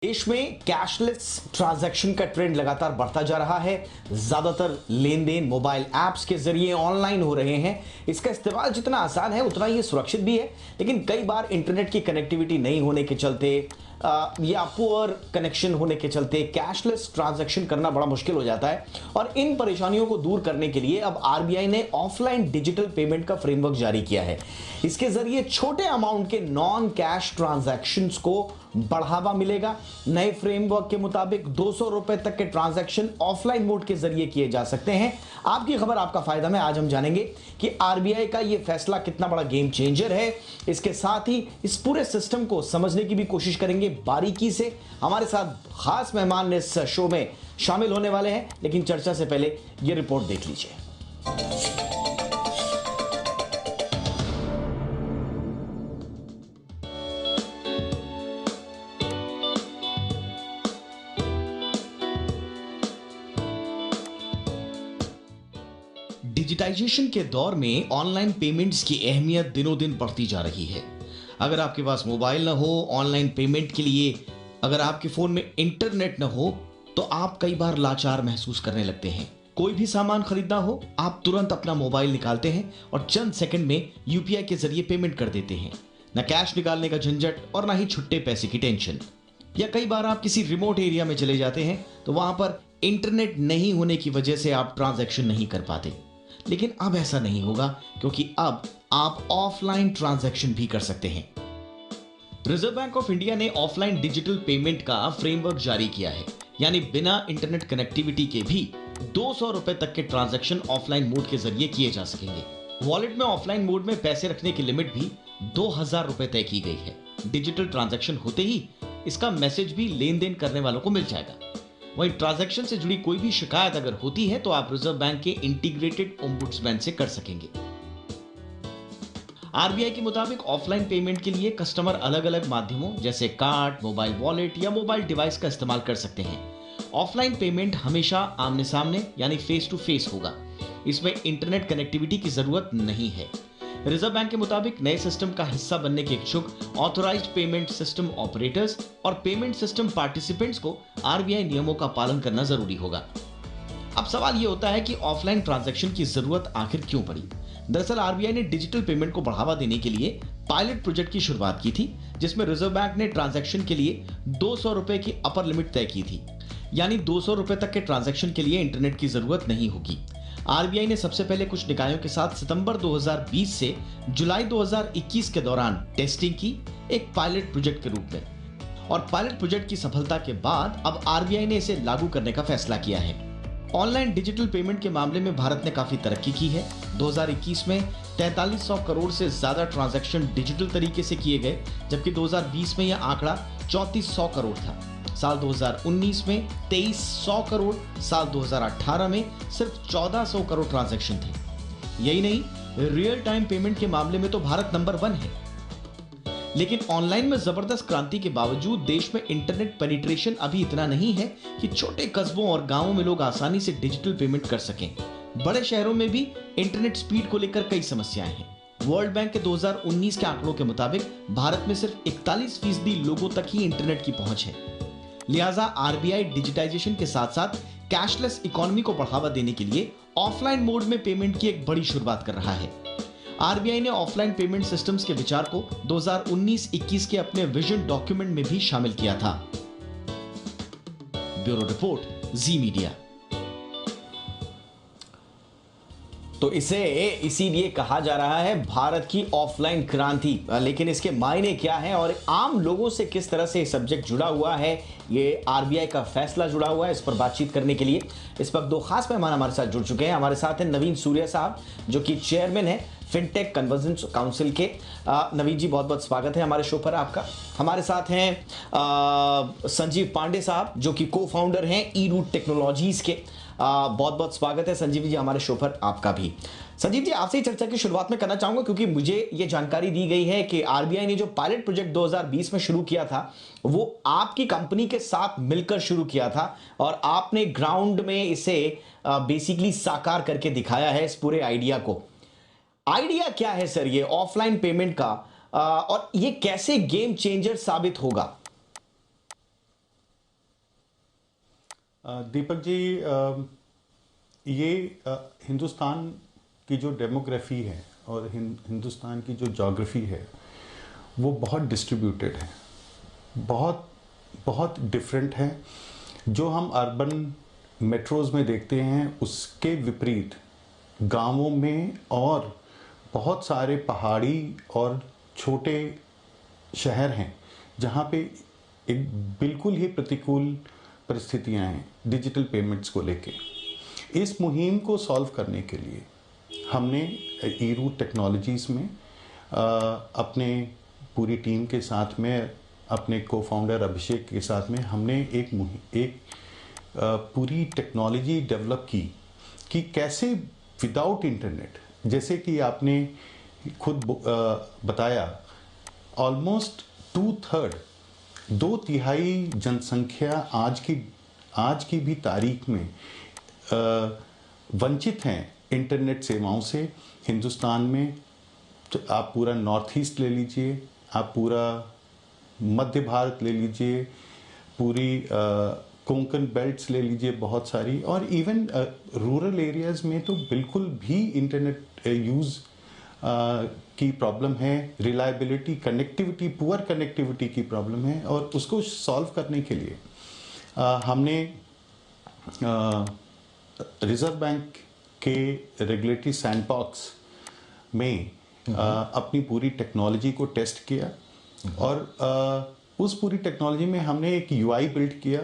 देश में cashless transaction का ट्रेंड लगातार बढ़ता जा रहा है। ज्यादातर लेन देन मोबाइल ऐप्स के जरिए ऑनलाइन हो रहे हैं। इसका इस्तेमाल जितना आसान है उतना ही सुरक्षित भी है, लेकिन कई बार इंटरनेट की कनेक्टिविटी नहीं होने के चलते या पुअर कनेक्शन होने के चलते कैशलेस ट्रांजैक्शन करना बड़ा मुश्किल हो जाता है। और इन परेशानियों को दूर करने के लिए अब आरबीआई ने ऑफलाइन डिजिटल पेमेंट का फ्रेमवर्क जारी किया है। इसके जरिए छोटे अमाउंट के नॉन कैश ट्रांजैक्शंस को बढ़ावा मिलेगा। नए फ्रेमवर्क के मुताबिक 200 रुपए तक के ट्रांजैक्शन ऑफलाइन मोड के जरिए किए जा सकते हैं। आपकी खबर आपका फायदा में आज हम जानेंगे कि आरबीआई का यह फैसला कितना बड़ा गेम चेंजर है। इसके साथ ही इस पूरे सिस्टम को समझने की भी कोशिश करेंगे बारीकी से। हमारे साथ खास मेहमान इस शो में शामिल होने वाले हैं, लेकिन चर्चा से पहले यह रिपोर्ट देख लीजिए। डिजिटाइजेशन के दौर में ऑनलाइन पेमेंट्स की अहमियत दिनों दिन बढ़ती जा रही है। अगर आपके पास मोबाइल ना हो ऑनलाइन पेमेंट के लिए, अगर आपके फोन में इंटरनेट ना हो, तो आप कई बार लाचार महसूस करने लगते हैं। कोई भी सामान खरीदना हो, आप तुरंत अपना मोबाइल निकालते हैं और चंद सेकंड में यूपीआई के जरिए पेमेंट कर देते हैं। न कैश निकालने का झंझट और ना ही छुट्टे पैसे की टेंशन। या कई बार आप किसी रिमोट एरिया में चले जाते हैं तो वहां पर इंटरनेट नहीं होने की वजह से आप ट्रांजैक्शन नहीं कर पाते। लेकिन अब ऐसा नहीं होगा, क्योंकि अब आप ऑफलाइन ट्रांजैक्शन भी कर सकते हैं। रिजर्व बैंक ऑफ इंडिया ने ऑफलाइन डिजिटल पेमेंट का फ्रेमवर्क जारी किया है, यानी बिना इंटरनेट कनेक्टिविटी के भी 200 रुपए तक के ट्रांजैक्शन ऑफलाइन मोड के जरिए किए जा सकेंगे। वॉलेट में ऑफलाइन मोड में पैसे रखने की लिमिट भी 2000 रुपए तय की गई है। डिजिटल ट्रांजैक्शन होते ही इसका मैसेज भी लेन देन करने वालों को मिल जाएगा। वहीं ट्रांजैक्शन से जुड़ी कोई भी शिकायत अगर होती है तो आप रिजर्व बैंक के इंटीग्रेटेड ओम्बुड्समैन से कर सकेंगे। आरबीआई के मुताबिक ऑफलाइन पेमेंट के लिए कस्टमर अलग अलग माध्यमों जैसे कार्ड, मोबाइल वॉलेट या मोबाइल डिवाइस का इस्तेमाल कर सकते हैं। ऑफलाइन पेमेंट हमेशा आमने सामने यानी फेस टू फेस होगा। इसमें इंटरनेट कनेक्टिविटी की जरूरत नहीं है। रिजर्व बैंक के मुताबिक नए सिस्टम का हिस्सा बनने के इच्छुक ऑथराइज्ड पेमेंट सिस्टम ऑपरेटर्स और पेमेंट सिस्टम पार्टिसिपेंट्स को आरबीआई नियमों का पालन करना जरूरी होगा। अब सवाल यह होता है कि ऑफलाइन ट्रांजैक्शन की जरूरत आखिर क्यों पड़ी। दरअसल आरबीआई ने डिजिटल पेमेंट को बढ़ावा देने के लिए पायलट प्रोजेक्ट की शुरुआत की थी, जिसमें रिजर्व बैंक ने ट्रांजैक्शन के लिए 200 रुपए की अपर लिमिट तय की थी, यानी 200 रुपए तक के ट्रांजैक्शन के लिए इंटरनेट की जरूरत नहीं होगी। आरबीआई ने सबसे पहले कुछ निकायों के साथ सितंबर 2020 से जुलाई 2021 के दौरान टेस्टिंग की, एक पायलट प्रोजेक्ट के रूप में। और पायलट प्रोजेक्ट की सफलता के बाद अब आरबीआई ने इसे लागू करने का फैसला किया है। ऑनलाइन डिजिटल पेमेंट के मामले में भारत ने काफी तरक्की की है। 2021 में 4300 करोड़ से ज्यादा ट्रांजैक्शन डिजिटल तरीके से किए गए, जबकि 2020 में यह आंकड़ा 3400 करोड़ था। साल 2019 में 2300 करोड़, साल 2018 में सिर्फ 1400 करोड़ ट्रांजैक्शन थे। यही नहीं, रियल टाइम पेमेंट के मामले में तो भारत नंबर 1 है। लेकिन ऑनलाइन में जबरदस्त क्रांति के बावजूद देश में इंटरनेट पेनिट्रेशन अभी इतना नहीं है कि छोटे कस्बों और गांवों में लोग आसानी से डिजिटल पेमेंट कर सकें। बड़े शहरों में भी इंटरनेट स्पीड को लेकर कई समस्याएं हैं। वर्ल्ड बैंक के 2019 के आंकड़ों के मुताबिक भारत में सिर्फ 41% लोगों तक ही इंटरनेट की पहुंच है। लिहाजा आरबीआई डिजिटाइजेशन के साथ साथ कैशलेस इकोनॉमी को बढ़ावा देने के लिए ऑफलाइन मोड में पेमेंट की एक बड़ी शुरुआत कर रहा है। आरबीआई ने ऑफलाइन पेमेंट सिस्टम्स के विचार को 2019-21 के अपने विजन डॉक्यूमेंट में भी शामिल किया था। ब्यूरो रिपोर्ट, जी मीडिया। तो इसे इसीलिए कहा जा रहा है भारत की ऑफलाइन क्रांति। लेकिन इसके मायने क्या हैं और आम लोगों से किस तरह से सब्जेक्ट जुड़ा हुआ है, ये आरबीआई का फैसला जुड़ा हुआ है, इस पर बातचीत करने के लिए इस वक्त दो खास मेहमान हमारे साथ जुड़ चुके हैं। हमारे साथ हैं नवीन सूर्या साहब, जो कि चेयरमैन है फिनटेक कन्वर्जेंस काउंसिल के। नवीन जी, बहुत बहुत स्वागत है हमारे शो पर आपका। हमारे साथ हैं संजीव पांडे साहब, जो कि को फाउंडर हैं ई रूट टेक्नोलॉजीज के। बहुत बहुत स्वागत है संजीव जी हमारे शो पर आपका भी। संजीव जी, आपसे ही चर्चा की शुरुआत में करना चाहूंगा, क्योंकि मुझे ये जानकारी दी गई है कि आरबीआई ने जो पायलट प्रोजेक्ट 2020 में शुरू किया था वो आपकी कंपनी के साथ मिलकर शुरू किया था और आपने ग्राउंड में इसे बेसिकली साकार करके दिखाया है इस पूरे आइडिया को। आइडिया क्या है सर ये ऑफलाइन पेमेंट का, और ये कैसे गेम चेंजर साबित होगा? दीपक जी, ये हिंदुस्तान की जो डेमोग्राफी है और हिंदुस्तान की जो जोग्राफी है वो बहुत डिस्ट्रीब्यूटेड है, बहुत बहुत डिफरेंट है। जो हम अर्बन मेट्रोज़ में देखते हैं उसके विपरीत गांवों में और बहुत सारे पहाड़ी और छोटे शहर हैं जहाँ पे एक बिल्कुल ही प्रतिकूल परिस्थितियाँ हैं डिजिटल पेमेंट्स को लेके। इस मुहिम को सॉल्व करने के लिए हमने ई-रूट टेक्नोलॉजीज़ में अपने पूरी टीम के साथ में, अपने को फाउंडर अभिषेक के साथ में हमने एक पूरी टेक्नोलॉजी डेवलप की कि कैसे विदाउट इंटरनेट, जैसे कि आपने खुद बताया, ऑलमोस्ट 2/3, 2/3 जनसंख्या आज की भी तारीख में वंचित हैं इंटरनेट सेवाओं से हिंदुस्तान में। तो आप पूरा नॉर्थ ईस्ट ले लीजिए, आप पूरा मध्य भारत ले लीजिए, पूरी कोंकण बेल्ट्स ले लीजिए बहुत सारी, और इवन रूरल एरियाज़ में तो बिल्कुल भी इंटरनेट यूज़ की प्रॉब्लम है, रिलायबिलिटी, कनेक्टिविटी, पुअर कनेक्टिविटी की प्रॉब्लम है। और उसको सॉल्व करने के लिए हमने रिजर्व बैंक के रेगुलेटरी सैंडबॉक्स में अपनी पूरी टेक्नोलॉजी को टेस्ट किया और उस पूरी टेक्नोलॉजी में हमने एक यूआई बिल्ड किया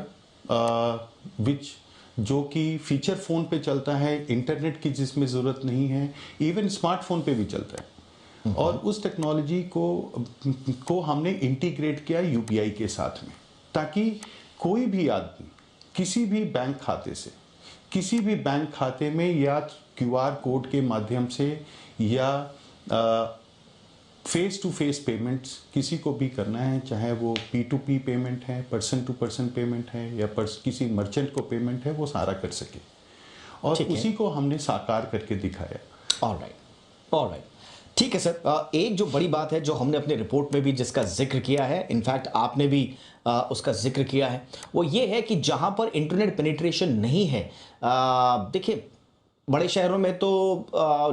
जो कि फीचर फ़ोन पे चलता है, इंटरनेट की जिसमें ज़रूरत नहीं है, इवन स्मार्टफोन पे भी चलता है। और उस टेक्नोलॉजी को हमने इंटीग्रेट किया यूपीआई के साथ में, ताकि कोई भी आदमी किसी भी बैंक खाते से, किसी भी बैंक खाते में या क्यूआर कोड के माध्यम से या फेस टू फेस पेमेंट्स किसी को भी करना है, चाहे वो P2P पेमेंट है, पर्सन टू पर्सन पेमेंट है या किसी मर्चेंट को पेमेंट है, वो सारा कर सके। और उसी को हमने साकार करके दिखाया। ऑलराइट, ठीक है सर। एक जो बड़ी बात है जो हमने अपने रिपोर्ट में भी जिसका जिक्र किया है, इनफैक्ट आपने भी उसका जिक्र किया है, वो ये है कि जहां पर इंटरनेट पेनिट्रेशन नहीं है, देखिए बड़े शहरों में तो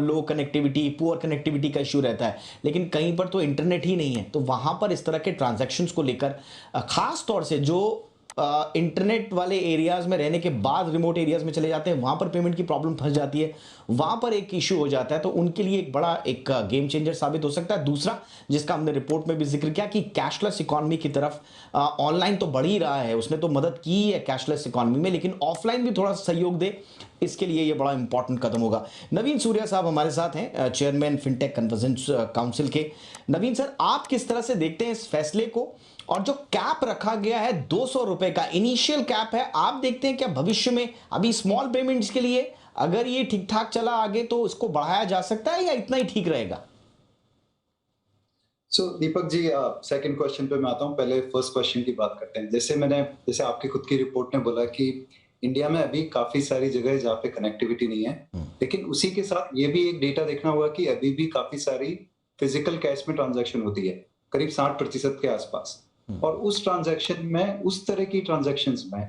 लो कनेक्टिविटी, पुअर कनेक्टिविटी का इश्यू रहता है, लेकिन कहीं पर तो इंटरनेट ही नहीं है। तो वहां पर इस तरह के ट्रांजैक्शंस को लेकर खास तौर से जो इंटरनेट वाले एरियाज में रहने के बाद रिमोट एरियाज में चले जाते हैं, वहां पर पेमेंट की प्रॉब्लम फंस जाती है, वहां पर एक इशू हो जाता है। तो उनके लिए एक बड़ा एक गेम चेंजर साबित हो सकता है। दूसरा, जिसका हमने रिपोर्ट में भी जिक्र किया, कि कैशलेस इकोनॉमी की तरफ ऑनलाइन तो बढ़ ही रहा है, उसने तो मदद की है कैशलेस इकोनॉमी में, लेकिन ऑफलाइन भी थोड़ा सहयोग दे, इसके लिए ये बड़ा इंपॉर्टेंट कदम होगा। नवीन सूर्या साहब हमारे साथ हैं, चेयरमैन फिनटेक कन्वर्जेंस काउंसिल के। नवीन सर, आप किस तरह से देखते हैं इस फैसले को, और जो कैप रखा गया है 200 रुपए का इनिशियल कैप है, आप देखते हैं क्या भविष्य में अभी स्मॉल पेमेंट्स के लिए अगर ये ठीक ठाक चला आगे तो इसको बढ़ाया जा सकता है या इतना ही ठीक रहेगा? दीपक जी, सेकंड क्वेश्चन पे मैं आता हूं, पहले फर्स्ट क्वेश्चन की बात करते हैं। जैसे आपकी खुद की रिपोर्ट ने बोला कि इंडिया में अभी काफी सारी जगह है जहाँ पे कनेक्टिविटी नहीं है, लेकिन उसी के साथ ये भी एक डेटा देखना होगा कि अभी भी काफी सारी फिजिकल कैश में ट्रांजैक्शन होती है, करीब 60% के आसपास। और उस ट्रांजैक्शन में, उस तरह की ट्रांजैक्शंस में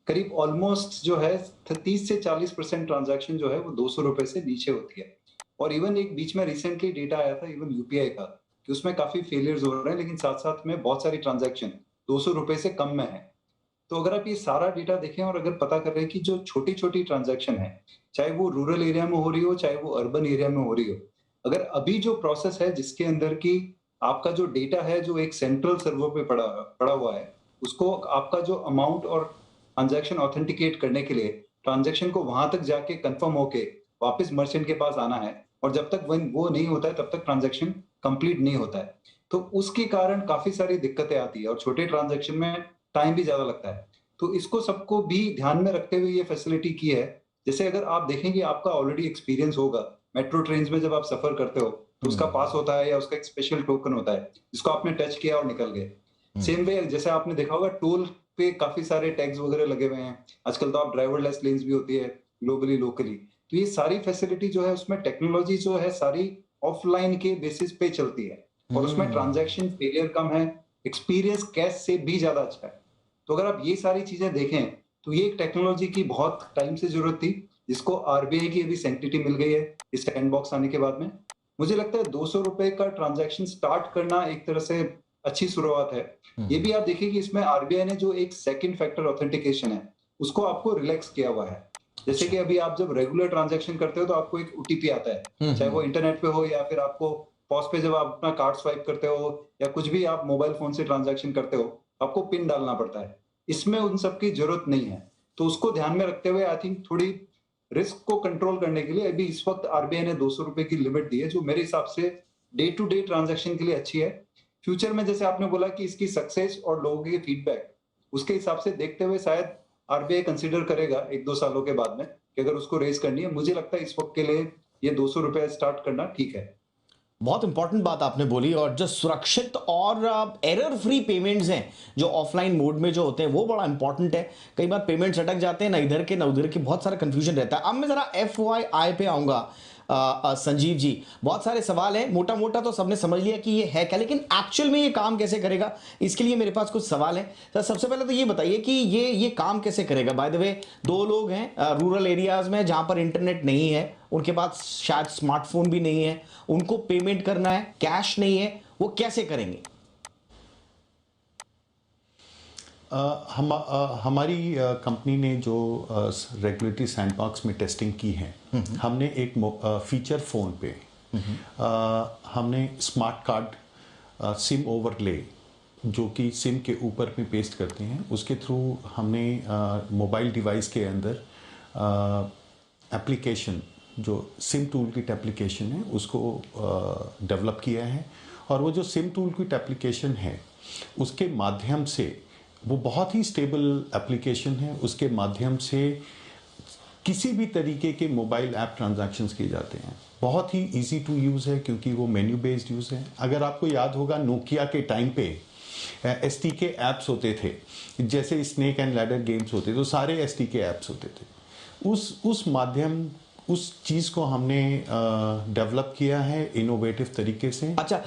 करीब ऑलमोस्ट जो है 30 से 40% ट्रांजैक्शन जो है वो 200 रुपए से नीचे होती है। और इवन एक बीच में रिसेंटली डेटा आया था इवन यूपीआई का, कि उसमें काफी फेलियर्स हो रहे हैं, लेकिन साथ साथ में बहुत सारी ट्रांजैक्शन 200 रुपए से कम में है। तो अगर आप ये सारा डेटा देखें और अगर पता कर रहे हैं कि जो छोटी छोटी ट्रांजैक्शन है, चाहे वो रूरल एरिया में हो रही हो, चाहे वो अर्बन एरिया में हो रही हो, अगर अभी जो प्रोसेस है जिसके अंदर की आपका जो डेटा है जो एक सेंट्रल सर्वर पे पड़ा हुआ है, उसको आपका जो अमाउंट और ट्रांजैक्शन ऑथेंटिकेट करने के लिए ट्रांजैक्शन को वहां तक जाके कंफर्म होके वापस मर्चेंट के पास आना है, और जब तक वो नहीं होता है तब तक ट्रांजैक्शन कंप्लीट नहीं होता है। तो उसके कारण काफी सारी दिक्कतें आती है और छोटे ट्रांजैक्शन में टाइम भी ज्यादा लगता है। तो इसको सबको भी ध्यान में रखते हुए ये फैसिलिटी की है। जैसे अगर आप देखेंगे, आपका ऑलरेडी एक्सपीरियंस होगा, मेट्रो ट्रेन में जब आप सफर करते हो तो उसका पास होता है या उसका एक स्पेशल टोकन होता है जिसको आपने टच किया और निकल गए। सेम वे जैसे आपने देखा होगा, टोल पे काफी सारे टैग्स वगैरह लगे हुए हैं, आजकल तो आप ड्राइवरलेस लेन्स भी होती है ग्लोबली, लोकली। तो ये सारी फैसिलिटी जो है उसमें टेक्नोलॉजी जो है सारी ऑफलाइन के बेसिस पे चलती है, और उसमें ट्रांजैक्शन फेलियर कम है, एक्सपीरियंस कैश से भी ज्यादा अच्छा है। तो अगर आप ये सारी चीजें देखें तो ये एक टेक्नोलॉजी की बहुत टाइम से जरूरत थी, जिसको आरबीआई की अभी सैंक्टिटी मिल गई है इस सैंडबॉक्स आने के बाद में। मुझे लगता है 200 रुपए का ट्रांजैक्शन स्टार्ट करना एक तरह से अच्छी शुरुआत है। ये भी आप देखिए कि इसमें आरबीआई ने जो एक सेकंड फैक्टर ऑथेंटिकेशन है, उसको आपको रिलैक्स किया हुआ है। जैसे कि अभी आप जब रेगुलर ट्रांजैक्शन करते हो तो आपको एक ओटीपी आता है, चाहे वो इंटरनेट पे हो या फिर आपको पॉस पे जब आप अपना कार्ड स्वाइप करते हो या कुछ भी आप मोबाइल फोन से ट्रांजैक्शन करते हो, आपको पिन डालना पड़ता है। इसमें उन सब की जरूरत नहीं है। तो उसको ध्यान में रखते हुए आई थिंक थोड़ी रिस्क को कंट्रोल करने के लिए अभी इस वक्त आरबीआई ने 200 रुपए की लिमिट दी है, जो मेरे हिसाब से डे टू डे ट्रांजैक्शन के लिए अच्छी है। फ्यूचर में जैसे आपने बोला कि इसकी सक्सेस और लोगों के फीडबैक, उसके हिसाब से देखते हुए शायद आरबीआई कंसीडर करेगा 1-2 सालों के बाद में कि अगर उसको रेज करनी है। मुझे लगता है इस वक्त के लिए ये 200 रुपए स्टार्ट करना ठीक है। बहुत इंपॉर्टेंट बात आपने बोली, और जो सुरक्षित और एरर फ्री पेमेंट्स हैं जो ऑफलाइन मोड में जो होते हैं वो बड़ा इंपॉर्टेंट है। कई बार पेमेंट्स अटक जाते हैं, ना इधर के ना उधर के, बहुत सारा कंफ्यूजन रहता है। अब मैं जरा FYI पे आऊंगा। संजीव जी, बहुत सारे सवाल हैं, मोटा मोटा तो सबने समझ लिया कि ये है क्या, लेकिन एक्चुअल में ये काम कैसे करेगा, इसके लिए मेरे पास कुछ सवाल हैं। तो सबसे पहले तो ये बताइए कि ये काम कैसे करेगा। बाय द वे, 2 लोग हैं रूरल एरियाज में जहां पर इंटरनेट नहीं है, उनके पास शायद स्मार्टफोन भी नहीं है, उनको पेमेंट करना है, कैश नहीं है, वो कैसे करेंगे? हमारी कंपनी ने जो रेगुलेटरी सैंडबॉक्स में टेस्टिंग की है, हमने एक फीचर फ़ोन पे हमने स्मार्ट कार्ड सिम ओवरले जो कि सिम के ऊपर में पेस्ट करते हैं, उसके थ्रू हमने मोबाइल डिवाइस के अंदर एप्लीकेशन जो सिम टूल किट एप्लीकेशन है उसको डेवलप किया है। और वो जो सिम टूल किट एप्लीकेशन है उसके माध्यम से, वो बहुत ही स्टेबल एप्लीकेशन है, उसके माध्यम से किसी भी तरीके के मोबाइल ऐप ट्रांजैक्शंस किए जाते हैं। बहुत ही इजी टू यूज़ है क्योंकि वो मेन्यू बेस्ड यूज़ है। अगर आपको याद होगा नोकिया के टाइम पे एसटीके ऐप्स होते थे, जैसे स्नेक एंड लैडर गेम्स होते थे, तो सारे एसटीके ऐप्स होते थे। उस चीज को हमने डेवलप किया है इनोवेटिव तरीके से। अच्छा,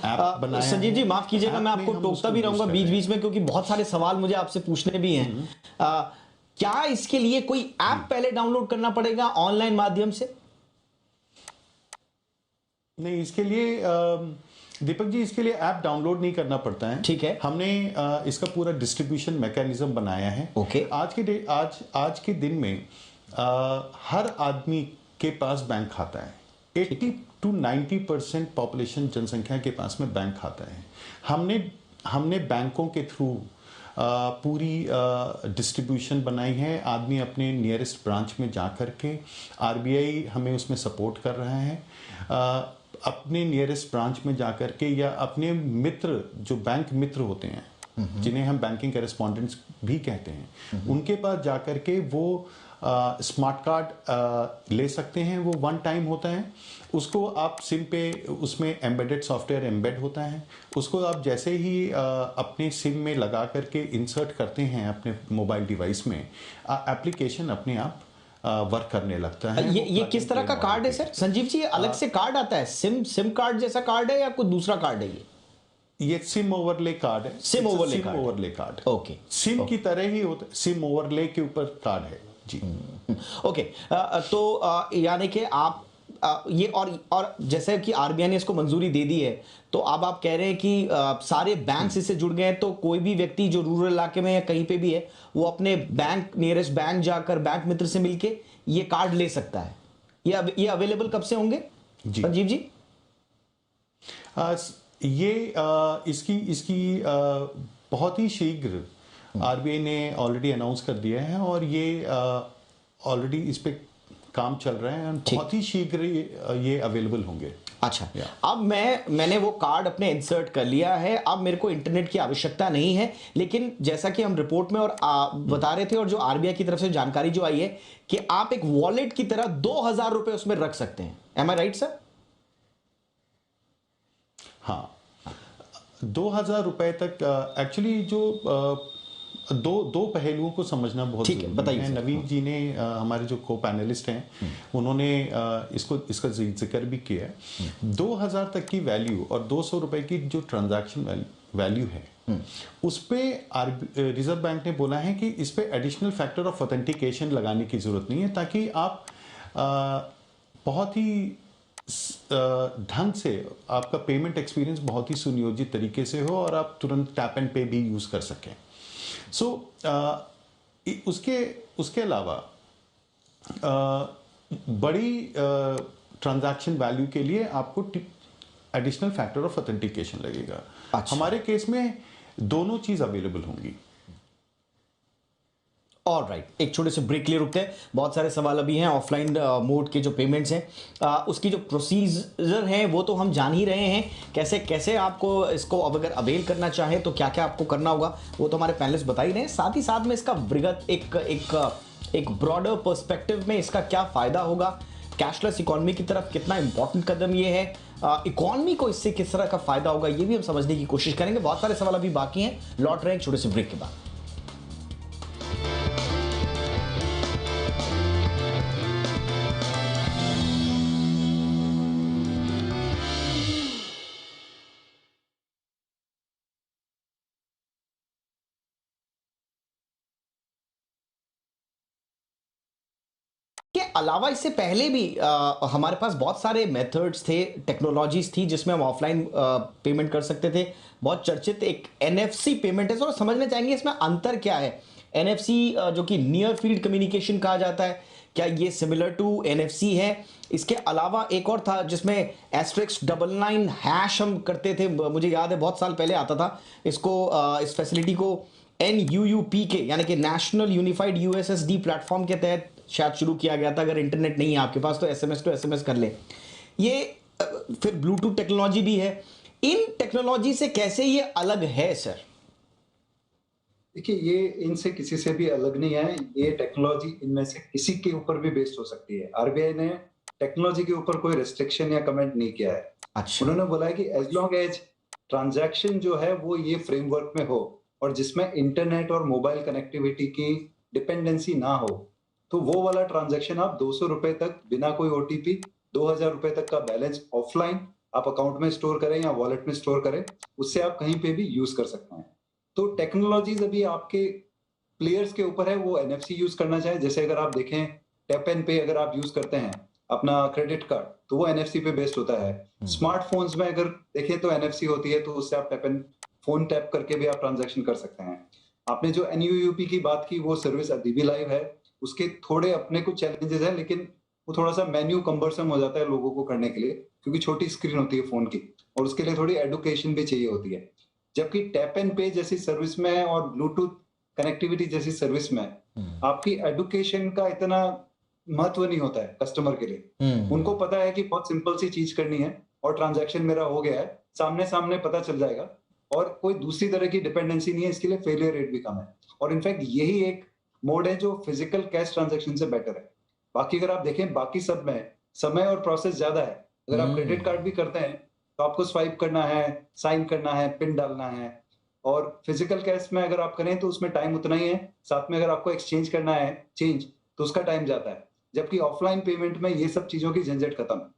संजीव जी माफ कीजिएगा, मैं आपको टोकता भी रहूंगा बीच बीच में, क्योंकि बहुत सारे सवाल मुझे आपसे पूछने भी हैं। क्या इसके लिए कोई ऐप पहले डाउनलोड करना पड़ेगा ऑनलाइन माध्यम से? नहीं, इसके लिए दीपक जी, इसके लिए ऐप डाउनलोड नहीं करना पड़ता है। ठीक है, हमने इसका पूरा डिस्ट्रीब्यूशन मैकेनिज्म बनाया है। ओके। आज के दिन में हर आदमी के पास बैंक खाता है। 80 to 90% पॉपुलेशन, जनसंख्या के पास में बैंक खाता है। हमने बैंकों के थ्रू पूरी डिस्ट्रीब्यूशन बनाई है। आदमी अपने नियरेस्ट ब्रांच में जा कर के, आरबीआई हमें उसमें सपोर्ट कर रहा है, अपने नियरेस्ट ब्रांच में जा कर के या अपने मित्र जो बैंक मित्र होते हैं, जिन्हें हम बैंकिंग करेस्पॉन्डेंट्स भी कहते हैं, उनके पास जा कर के वो स्मार्ट कार्ड ले सकते हैं। वो 1 टाइम होता है, उसको आप सिम पे, उसमें एम्बेडेड सॉफ्टवेयर एम्बेड होता है, उसको आप जैसे ही अपने सिम में लगा करके इंसर्ट करते हैं अपने मोबाइल डिवाइस में, एप्लीकेशन अपने आप वर्क करने लगता है। ये किस तरह का कार्ड है सर? संजीव जी, अलग से कार्ड आता है, सिम कार्ड जैसा कार्ड है या कोई दूसरा कार्ड है? ये सिम ओवरले कार्ड है। SIM overlay card, okay. SIM की तरह ही होता है, सिम ओवरले के ऊपर कार्ड है जी। ओके, तो यानी कि आप ये और जैसे कि आरबीआई ने इसको मंजूरी दे दी है, तो अब आप कह रहे हैं कि सारे बैंक इससे जुड़ गए हैं, तो कोई भी व्यक्ति जो रूरल इलाके में या कहीं पे भी है, वो अपने बैंक, नियरेस्ट बैंक जाकर बैंक मित्र से मिलके ये कार्ड ले सकता है। ये अवेलेबल कब से होंगे संजीव जी? इसकी बहुत ही शीघ्र आरबीआई ने ऑलरेडी अनाउंस कर दिया है, और ये ऑलरेडी इस पे काम चल रहा है, बहुत ही शीघ्र ये अवेलेबल होंगे। अच्छा, अब मैंने वो कार्ड अपने इंसर्ट कर लिया है, अब मेरे को इंटरनेट की आवश्यकता नहीं है, लेकिन जैसा कि हम रिपोर्ट में और बता रहे थे, और जो आरबीआई की तरफ से जानकारी जो आई है कि आप एक वॉलेट की तरह 2000 रुपए उसमें रख सकते हैं। एम आई राइट सर? हाँ, 2000 रुपए तक। एक्चुअली जो दो पहलुओं को समझना बहुत जरूरी है। नवीन जी ने, हमारे जो को पैनलिस्ट हैं, उन्होंने इसका जिक्र भी किया है। 2000 तक की वैल्यू और 200 रुपए की जो ट्रांजैक्शन वैल्यू है उस पे रिजर्व बैंक ने बोला है कि इस पे एडिशनल फैक्टर ऑफ ऑथेंटिकेशन लगाने की जरूरत नहीं है, ताकि आप बहुत ही ढंग से आपका पेमेंट एक्सपीरियंस बहुत ही सुनियोजित तरीके से हो और आप तुरंत टैप एंड पे भी यूज कर सकें। सो उसके अलावा बड़ी ट्रांजैक्शन वैल्यू के लिए आपको एडिशनल फैक्टर ऑफ ऑथेंटिकेशन लगेगा। अच्छा। हमारे केस में दोनों चीज अवेलेबल होंगी। ऑलराइट, एक छोटे से ब्रेक लिए रुकते हैं। बहुत सारे सवाल अभी हैं ऑफलाइन मोड के जो पेमेंट्स हैं, उसकी जो प्रोसीजर है वो तो हम जान ही रहे हैं, कैसे कैसे आपको इसको अब अगर अवेल करना चाहे तो क्या क्या आपको करना होगा वो तो हमारे पैनलिस्ट बता ही रहे हैं। साथ ही साथ में इसका विगत एक ब्रॉडर पर्सपेक्टिव में इसका क्या फायदा होगा, कैशलेस इकोनॉमी की तरफ कितना इंपॉर्टेंट कदम ये है, इकोनॉमी को इससे किस तरह का फायदा होगा ये भी हम समझने की कोशिश करेंगे। बहुत सारे सवाल अभी बाकी हैं, लौट रहे हैं एक छोटे से ब्रेक के बाद। के अलावा इससे पहले भी हमारे पास बहुत सारे मेथड्स थे, टेक्नोलॉजीज थी जिसमें हम ऑफलाइन पेमेंट कर सकते थे। बहुत चर्चित एक एनएफसी पेमेंट है, थोड़ा समझना चाहेंगे इसमें अंतर क्या है। एनएफसी जो कि नियर फील्ड कम्युनिकेशन कहा जाता है, क्या ये सिमिलर टू एनएफसी है? इसके अलावा एक और था जिसमें *999# हम करते थे, मुझे याद है बहुत साल पहले आता था। इसको इस फैसिलिटी को NUUP के यानी कि नेशनल यूनिफाइड USSD प्लेटफॉर्म के तहत शायद शुरू किया गया था। अगर इंटरनेट नहीं है आपके पास तो SMS टू SMS कर ले। ये फिर ब्लूटूथ टेक्नोलॉजी भी है। इन टेक्नोलॉजी से कैसे ये अलग है सर? देखिए, ये इनसे किसी से भी अलग नहीं है। ये टेक्नोलॉजी इनमें से किसी के ऊपर भी बेस्ड हो सकती है। आरबीआई ने टेक्नोलॉजी के ऊपर कोई रिस्ट्रिक्शन या कमेंट नहीं किया है। अच्छा। उन्होंने बोला है कि एज लॉन्ग एज ट्रांजैक्शन जो है वो ये फ्रेमवर्क में हो और जिसमें इंटरनेट और मोबाइल कनेक्टिविटी की डिपेंडेंसी ना हो, तो वो वाला ट्रांजैक्शन आप 200 रुपए तक बिना कोई ओटीपी, 2000 रुपए तक का बैलेंस ऑफलाइन आप अकाउंट में स्टोर करें या वॉलेट में स्टोर करें, उससे आप कहीं पे भी यूज कर सकते हैं। तो टेक्नोलॉजीज अभी आपके प्लेयर्स के ऊपर है, वो एनएफसी यूज करना चाहे। जैसे अगर आप देखें टैप एंड पे अगर आप यूज करते हैं अपना क्रेडिट कार्ड, तो वो एनएफसी पे बेस्ड होता है। स्मार्टफोन्स में अगर देखें तो एनएफसी होती है, तो उससे आप टैप एंड फोन टैप करके भी आप ट्रांजैक्शन कर सकते हैं। आपने जो NUUP की बात की, वो सर्विस अभी भी लाइव है। उसके थोड़े अपने कुछ चैलेंजेस हैं, लेकिन वो थोड़ा सा मेन्यू कम्बरसम हो जाता है लोगों को करने के लिए, क्योंकि छोटी स्क्रीन होती है फोन की और उसके लिए थोड़ी एडुकेशन भी चाहिए होती है। जबकि टैप एंड पे जैसी सर्विस में और ब्लूटूथ कनेक्टिविटी जैसी सर्विस में आपकी एडुकेशन का इतना महत्व नहीं होता है कस्टमर के लिए। उनको पता है कि बहुत सिंपल सी चीज करनी है और ट्रांजैक्शन मेरा हो गया है, सामने सामने पता चल जाएगा और कोई दूसरी तरह की डिपेंडेंसी नहीं है। इसके लिए फेलियर रेट भी कम है और इनफैक्ट यही एक मोड है जो फिजिकल कैश ट्रांजैक्शन से बेटर है। बाकी अगर आप देखें, बाकी सब में समय और प्रोसेस ज्यादा है। अगर आप क्रेडिट कार्ड भी करते हैं तो आपको स्वाइप करना है, साइन करना है, पिन डालना है, और फिजिकल कैश में अगर आप करें तो उसमें टाइम उतना ही है। साथ में अगर आपको एक्सचेंज करना है चेंज, तो उसका टाइम जाता है। जबकि ऑफलाइन पेमेंट में ये सब चीजों की झंझट खत्म है।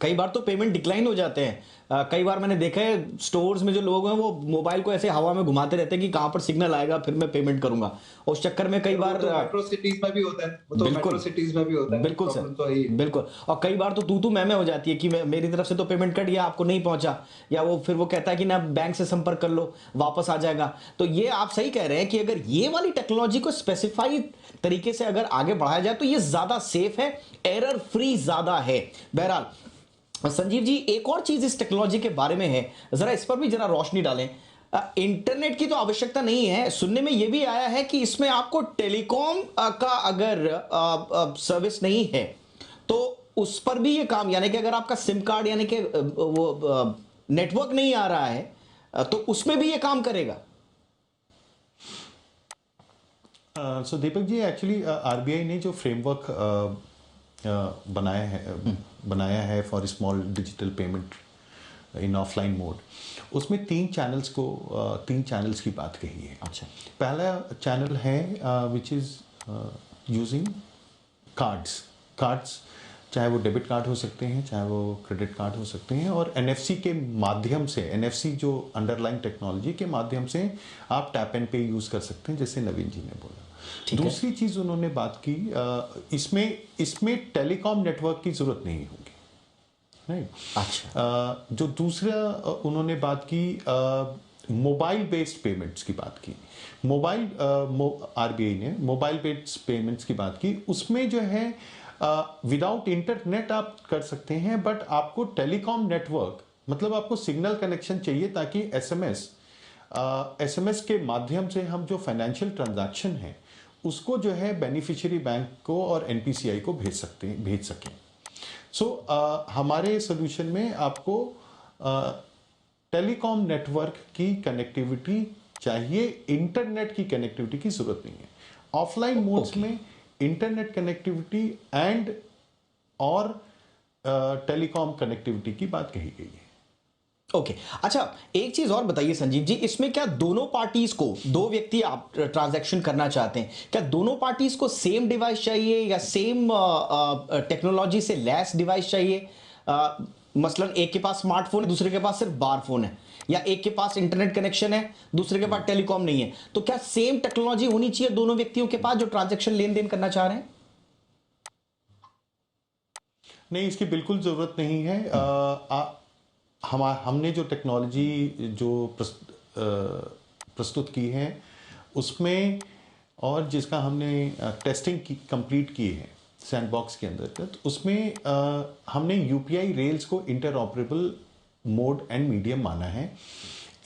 कई बार तो पेमेंट डिक्लाइन हो जाते हैं। कई बार मैंने देखा है स्टोर्स में जो लोग हैं वो मोबाइल को ऐसे हवा में घुमाते रहते हैं कि कहां पर सिग्नल आएगा फिर मैं पेमेंट करूंगा। उस चक्कर में कई बार मेट्रो सिटीज में भी होता है, वो तो मेट्रो सिटीज में भी होता है। बिल्कुल सर, तो है ही। बिल्कुल। और कई बार तो तू मैं हो जाती है कि मेरी तरफ से तो पेमेंट कट गया, आपको नहीं पहुंचा, या वो फिर वो कहता है कि ना बैंक से संपर्क कर लो, वापस आ जाएगा। तो ये आप सही कह रहे हैं कि अगर ये वाली टेक्नोलॉजी को स्पेसिफाइड तरीके से अगर आगे बढ़ाया जाए तो ये ज्यादा सेफ है, एरर फ्री ज्यादा है। बहरहाल संजीव जी, एक और चीज इस टेक्नोलॉजी के बारे में है, जरा इस पर भी जरा रोशनी डालें। इंटरनेट की तो आवश्यकता नहीं है, सुनने में यह भी आया है कि इसमें आपको टेलीकॉम का अगर सर्विस नहीं है तो उस पर भी ये काम, यानी कि अगर आपका सिम कार्ड यानी कि वो नेटवर्क नहीं आ रहा है तो उसमें भी ये काम करेगा। सो दीपक जी, एक्चुअली आरबीआई ने जो फ्रेमवर्क बनाया है for small digital payment in offline mode, उसमें तीन चैनल्स की बात कही है। अच्छा। पहला चैनल है विच इज यूजिंग कार्ड्स चाहे वो डेबिट कार्ड हो सकते हैं, चाहे वो क्रेडिट कार्ड हो सकते हैं, और एनएफसी के माध्यम से, एनएफसी जो अंडरलाइन टेक्नोलॉजी के माध्यम से आप टैप एंड पे यूज़ कर सकते हैं, जैसे नवीन जी ने बोला। दूसरी चीज़ उन्होंने बात की, इसमें टेलीकॉम नेटवर्क की ज़रूरत नहीं होगी, राइट। अच्छा, जो दूसरा उन्होंने बात की, मोबाइल बेस्ड पेमेंट्स की बात की, आरबीआई ने मोबाइल बेस्ड पेमेंट्स की बात की। उसमें जो है विदाउट इंटरनेट आप कर सकते हैं, बट आपको टेलीकॉम नेटवर्क, मतलब आपको सिग्नल कनेक्शन चाहिए, ताकि एसएमएस के माध्यम से हम जो फाइनेंशियल ट्रांजैक्शन है उसको जो है बेनिफिशियरी बैंक को और एनपीसीआई को भेज सकें। सो हमारे सोल्यूशन में आपको टेलीकॉम नेटवर्क की कनेक्टिविटी चाहिए, इंटरनेट की कनेक्टिविटी की जरूरत नहीं है। ऑफलाइन मोड्स में इंटरनेट कनेक्टिविटी और टेलीकॉम कनेक्टिविटी की बात कही गई है। ओके अच्छा, एक चीज और बताइए संजीव जी, इसमें क्या दोनों पार्टीज को, दो व्यक्ति आप ट्रांजैक्शन करना चाहते हैं, क्या दोनों पार्टीज को सेम डिवाइस चाहिए या सेम टेक्नोलॉजी से लैस डिवाइस चाहिए? मसलन एक के पास स्मार्टफोन है, दूसरे के पास सिर्फ बार फोन है, या एक के पास इंटरनेट कनेक्शन है, दूसरे के पास टेलीकॉम नहीं है, तो क्या सेम टेक्नोलॉजी होनी चाहिए दोनों व्यक्तियों के पास जो ट्रांजैक्शन लेन देन करना चाह रहे हैं? नहीं, इसकी बिल्कुल जरूरत नहीं है। हमने जो टेक्नोलॉजी जो प्रस्तुत की है उसमें, और जिसका हमने टेस्टिंग कंप्लीट की है सैंडबॉक्स के अंदर, उसमें हमने यूपीआई रेल्स को इंटरऑपरेबल मोड एंड मीडियम माना है।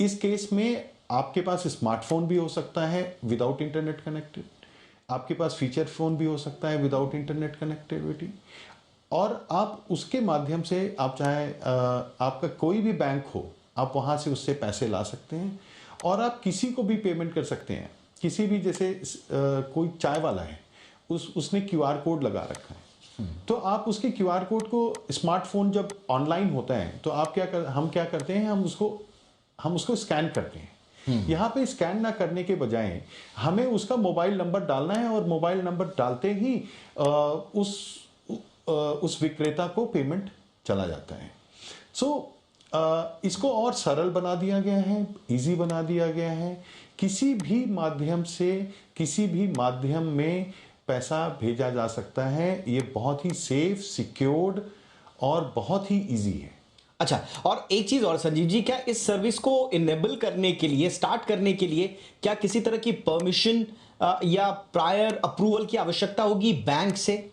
इस केस में आपके पास स्मार्टफोन भी हो सकता है विदाउट इंटरनेट कनेक्टेड, आपके पास फीचर फोन भी हो सकता है विदाउट इंटरनेट कनेक्टिविटी, और आप उसके माध्यम से, आप चाहे आपका कोई भी बैंक हो, आप वहाँ से उससे पैसे ला सकते हैं, और आप किसी को भी पेमेंट कर सकते हैं। किसी भी, जैसे कोई चाय वाला है, उसने क्यूआर कोड लगा रखा है, तो आप उसके क्यूआर कोड को, स्मार्टफोन जब ऑनलाइन होता है तो हम क्या करते हैं, हम उसको स्कैन करते हैं। यहाँ पे स्कैन ना करने के बजाय हमें उसका मोबाइल नंबर डालना है, और मोबाइल नंबर डालते ही उस विक्रेता को पेमेंट चला जाता है। इसको और सरल बना दिया गया है, इजी बना दिया गया है। किसी भी माध्यम में पैसा भेजा जा सकता है। ये बहुत ही सेफ, सिक्योर्ड और बहुत ही इजी है। अच्छा, और एक चीज और संजीव जी, क्या इस सर्विस को इनेबल करने के लिए, स्टार्ट करने के लिए, क्या किसी तरह की परमिशन या प्रायर अप्रूवल की आवश्यकता होगी बैंक से?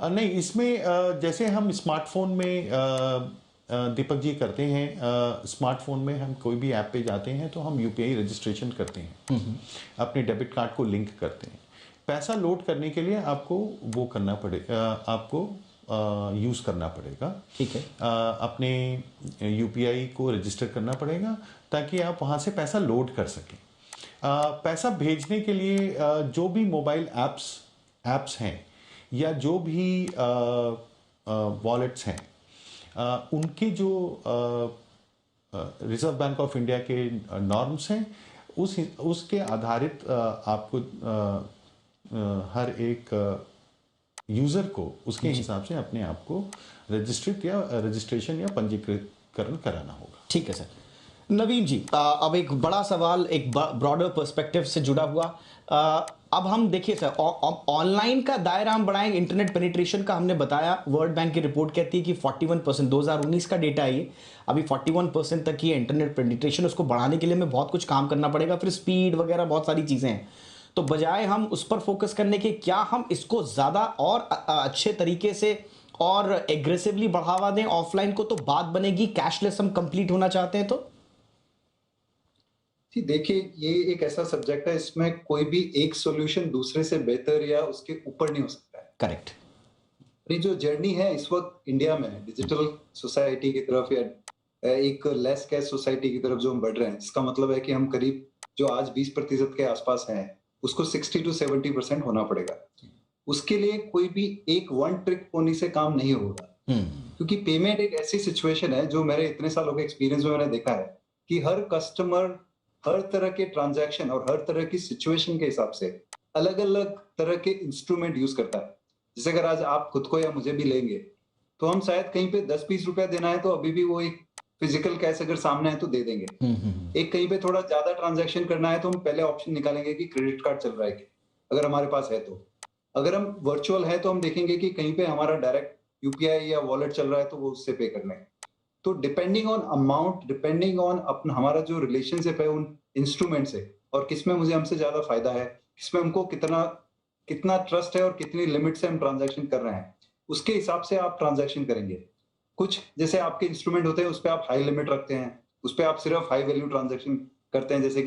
नहीं, इसमें जैसे हम स्मार्टफोन में दीपक जी करते हैं, स्मार्टफोन में हम कोई भी ऐप पे जाते हैं तो हम यूपीआई रजिस्ट्रेशन करते हैं, अपने डेबिट कार्ड को लिंक करते हैं। पैसा लोड करने के लिए आपको वो करना पड़ेगा, आपको यूज़ करना पड़ेगा, ठीक है, अपने यूपीआई को रजिस्टर करना पड़ेगा, ताकि आप वहाँ से पैसा लोड कर सकें। पैसा भेजने के लिए जो भी मोबाइल ऐप्स हैं, या जो भी वॉलेट्स हैं, उनके जो रिजर्व बैंक ऑफ इंडिया के नॉर्म्स हैं, उसके आधारित आपको हर एक यूज़र को उसके हिसाब से अपने आप को रजिस्ट्रेशन या पंजीकरण कराना होगा। ठीक है सर। नवीन जी, अब एक बड़ा सवाल, एक ब्रॉडर पर्सपेक्टिव से जुड़ा हुआ, अब हम देखिए सर, ऑनलाइन का दायरा हम बढ़ाएंगे, इंटरनेट पेनिट्रेशन का हमने बताया, वर्ल्ड बैंक की रिपोर्ट कहती है कि 41%, 2019 का डेटा है ये, अभी 41% तक ही है इंटरनेट पेनिट्रेशन। उसको बढ़ाने के लिए हमें बहुत कुछ काम करना पड़ेगा, फिर स्पीड वगैरह बहुत सारी चीज़ें हैं। तो बजाय हम उस पर फोकस करने के, क्या हम इसको ज़्यादा और अच्छे तरीके से और एग्रेसिवली बढ़ावा दें ऑफलाइन को, तो बात बनेगी। कैशलेस हम कंप्लीट होना चाहते हैं तो देखिए, ये एक ऐसा सब्जेक्ट है, इसमें कोई भी एक सॉल्यूशन दूसरे से बेहतर या उसके ऊपर नहीं हो सकता है। करेक्ट। ये जो जर्नी है इस वक्त इंडिया में डिजिटल सोसाइटी की तरफ या एक लेस कैश सोसाइटी की तरफ जो हम बढ़ रहे हैं, इसका मतलब है कि हम करीब जो आज 20% के आसपास हैं, उसको 60 to 70% होना पड़ेगा। उसके लिए कोई भी एक वन ट्रिक पोनी से काम नहीं होगा, क्योंकि पेमेंट एक ऐसी सिचुएशन है जो मेरे इतने सालों के एक्सपीरियंस में मैंने देखा है कि हर कस्टमर हर तरह के ट्रांजैक्शन और हर तरह की सिचुएशन के हिसाब से अलग अलग तरह के इंस्ट्रूमेंट यूज करता है। जैसे अगर आज आप खुद को या मुझे भी लेंगे तो हम शायद कहीं पे 10-20 रुपया देना है तो अभी भी वो एक फिजिकल कैश अगर सामने है तो दे देंगे। एक कहीं पे थोड़ा ज्यादा ट्रांजैक्शन करना है तो हम पहले ऑप्शन निकालेंगे कि क्रेडिट कार्ड चल रहा है क्या, अगर हमारे पास है तो। अगर हम वर्चुअल है तो हम देखेंगे कि कहीं पे हमारा डायरेक्ट यूपीआई या वॉलेट चल रहा है तो वो उससे पे कर लेंगे। तो depending on amount, depending on अपना हमारा जो रिलेशनशिप है उन इंस्ट्रूमेंट से, और किसमें मुझे हमसे ज्यादा फायदा है, किसमें हमको कितना कितना ट्रस्ट है और कितनी लिमिट से हम ट्रांजैक्शन कर रहे हैं, उसके हिसाब से आप ट्रांजैक्शन करेंगे। कुछ जैसे आपके इंस्ट्रूमेंट होते हैं उस पर आप हाई लिमिट रखते हैं, उस पर आप सिर्फ हाई वैल्यू ट्रांजैक्शन करते हैं, जैसे कि